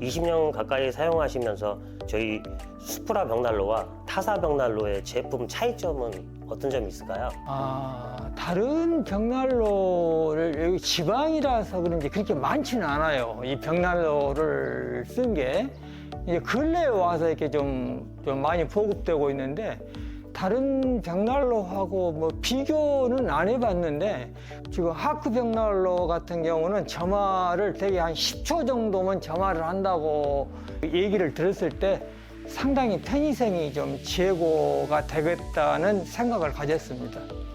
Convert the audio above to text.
20년 가까이 사용하시면서 저희 수프라 벽난로와 타사 벽난로의 제품 차이점은 어떤 점이 있을까요? 다른 벽난로를 여기 지방이라서 그런지 그렇게 많지는 않아요. 이 벽난로를 쓴 게 이제 근래에 와서 이렇게 좀 많이 보급되고 있는데, 다른 벽난로하고 뭐 비교는 안 해봤는데, 지금 하크 벽난로 같은 경우는 점화를 되게 한 10초 정도면 점화를 한다고 얘기를 들었을 때 상당히 편의성이 좀 제고가 되겠다는 생각을 가졌습니다.